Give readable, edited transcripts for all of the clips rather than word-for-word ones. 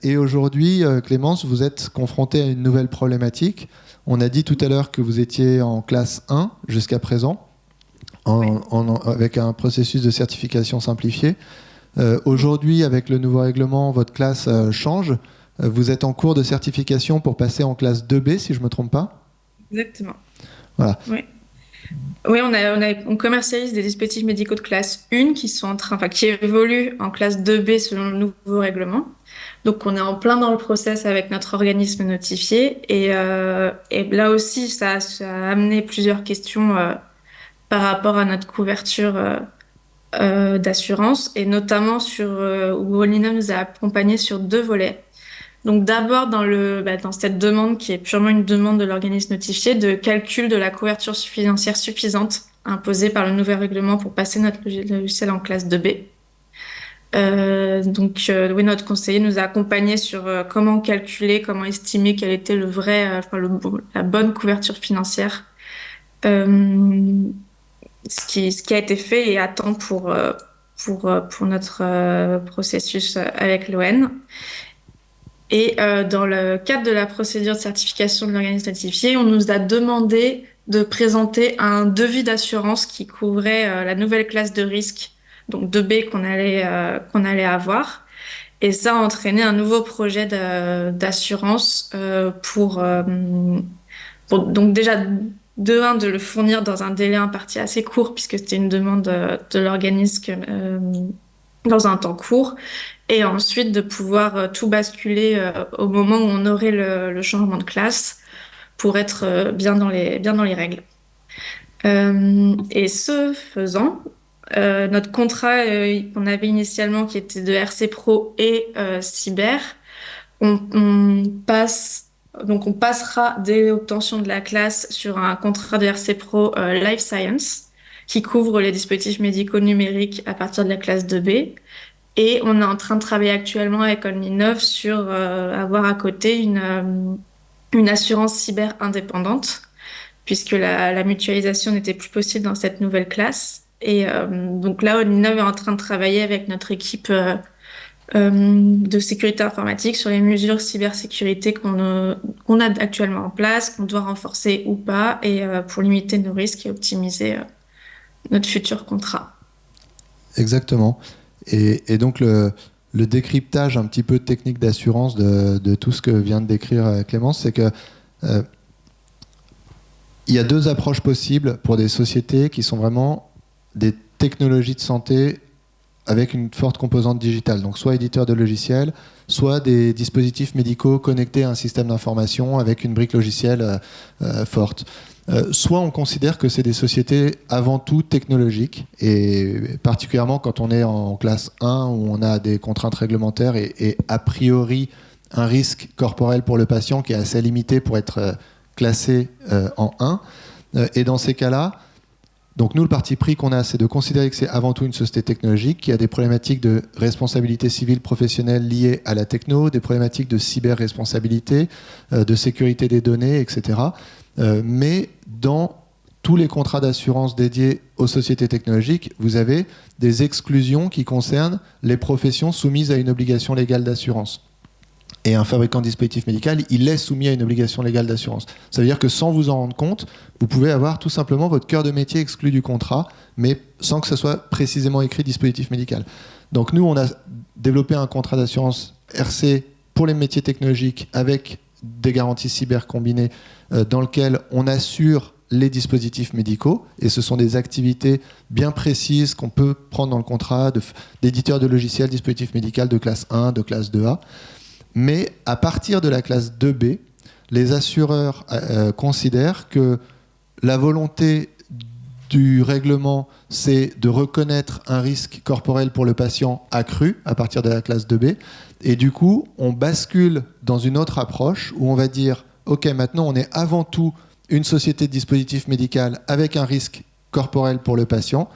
Et aujourd'hui, Clémence, vous êtes confrontée à une nouvelle problématique. On a dit tout à l'heure que vous étiez en classe 1 jusqu'à présent, avec un processus de certification simplifié. Aujourd'hui, avec le nouveau règlement, votre classe change. Vous êtes en cours de certification pour passer en classe 2B, si je ne me trompe pas. Exactement. Voilà. Oui. Oui, on commercialise des dispositifs médicaux de classe 1 qui évoluent en classe 2B selon le nouveau règlement. Donc, on est en plein dans le process avec notre organisme notifié. Et là aussi, ça a amené plusieurs questions par rapport à notre couverture d'assurance et notamment où Olina nous a accompagnés sur deux volets. Donc d'abord dans cette demande qui est purement une demande de l'organisme notifié de calcul de la couverture financière suffisante imposée par le nouvel règlement pour passer notre logiciel en classe 2B. Oui, notre conseiller nous a accompagnés sur comment calculer, comment estimer quelle était la bonne couverture financière, euh, ce qui a été fait et attend pour notre processus avec l'ON. Et dans le cadre de la procédure de certification de l'organisme notifié, on nous a demandé de présenter un devis d'assurance qui couvrait la nouvelle classe de risque, donc 2B qu'on allait avoir. Et ça a entraîné un nouveau projet d'assurance donc déjà de le fournir dans un délai imparti assez court puisque c'était une demande de l'organisme dans un temps court et ensuite de pouvoir tout basculer au moment où on aurait le changement de classe pour être bien dans les règles. Et ce faisant, notre contrat qu'on avait initialement qui était de RC Pro et cyber, on passe donc on passera dès l'obtention de la classe sur un contrat de RC Pro Life Science qui couvre les dispositifs médicaux numériques à partir de la classe 2B. Et on est en train de travailler actuellement avec Omninov sur avoir à côté une assurance cyber indépendante, puisque la mutualisation n'était plus possible dans cette nouvelle classe. Et donc là, Omninov est en train de travailler avec notre équipe de sécurité informatique sur les mesures cybersécurité qu'on a actuellement en place, qu'on doit renforcer ou pas, et pour limiter nos risques et optimiser notre futur contrat. Exactement. Et donc, le décryptage un petit peu technique d'assurance de tout ce que vient de décrire Clémence, c'est que il y a deux approches possibles pour des sociétés qui sont vraiment des technologies de santé avec une forte composante digitale. Donc soit éditeurs de logiciels, soit des dispositifs médicaux connectés à un système d'information avec une brique logicielle forte. Soit on considère que c'est des sociétés avant tout technologiques, et particulièrement quand on est en classe 1 où on a des contraintes réglementaires et a priori un risque corporel pour le patient qui est assez limité pour être classé en 1. Et dans ces cas-là, donc nous, le parti pris qu'on a, c'est de considérer que c'est avant tout une société technologique qui a des problématiques de responsabilité civile professionnelle liées à la techno, des problématiques de cyber-responsabilité, de sécurité des données, etc. Mais dans tous les contrats d'assurance dédiés aux sociétés technologiques, vous avez des exclusions qui concernent les professions soumises à une obligation légale d'assurance. Et un fabricant de dispositif médical, il est soumis à une obligation légale d'assurance. Ça veut dire que sans vous en rendre compte, vous pouvez avoir tout simplement votre cœur de métier exclu du contrat, mais sans que ce soit précisément écrit dispositif médical. Donc nous, on a développé un contrat d'assurance RC pour les métiers technologiques avec des garanties cyber combinées dans lequel on assure les dispositifs médicaux, et ce sont des activités bien précises qu'on peut prendre dans le contrat d'éditeur de logiciels, dispositif médical de classe 1, de classe 2A. Mais à partir de la classe 2B, les assureurs considèrent que la volonté du règlement, c'est de reconnaître un risque corporel pour le patient accru à partir de la classe 2B. Et du coup, on bascule dans une autre approche où on va dire « Ok, maintenant, on est avant tout une société de dispositif médical avec un risque corporel pour le patient.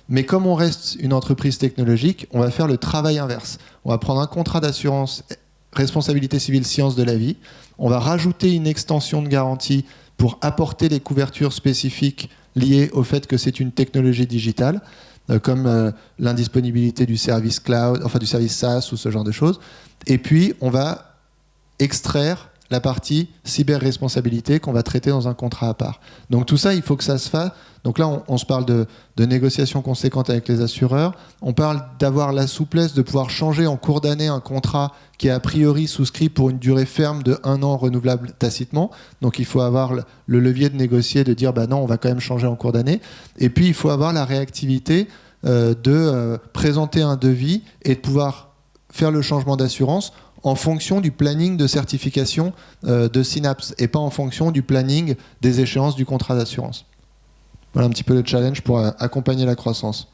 Mais comme on reste une entreprise technologique, on va faire le travail inverse. On va prendre un contrat d'assurance responsabilité civile sciences de la vie. On va rajouter une extension de garantie pour apporter les couvertures spécifiques liées au fait que c'est une technologie digitale. comme l'indisponibilité du service cloud, enfin du service SaaS ou ce genre de choses. Et puis, on va extraire la partie cyber-responsabilité qu'on va traiter dans un contrat à part. Donc tout ça, il faut que ça se fasse. Donc là, on se parle de négociations conséquentes avec les assureurs. On parle d'avoir la souplesse de pouvoir changer en cours d'année un contrat qui est a priori souscrit pour une durée ferme de 1 an renouvelable tacitement. Donc il faut avoir le levier de négocier, de dire non, on va quand même changer en cours d'année. Et puis il faut avoir la réactivité de présenter un devis et de pouvoir faire le changement d'assurance en fonction du planning de certification de Synapse et pas en fonction du planning des échéances du contrat d'assurance. Voilà un petit peu le challenge pour accompagner la croissance.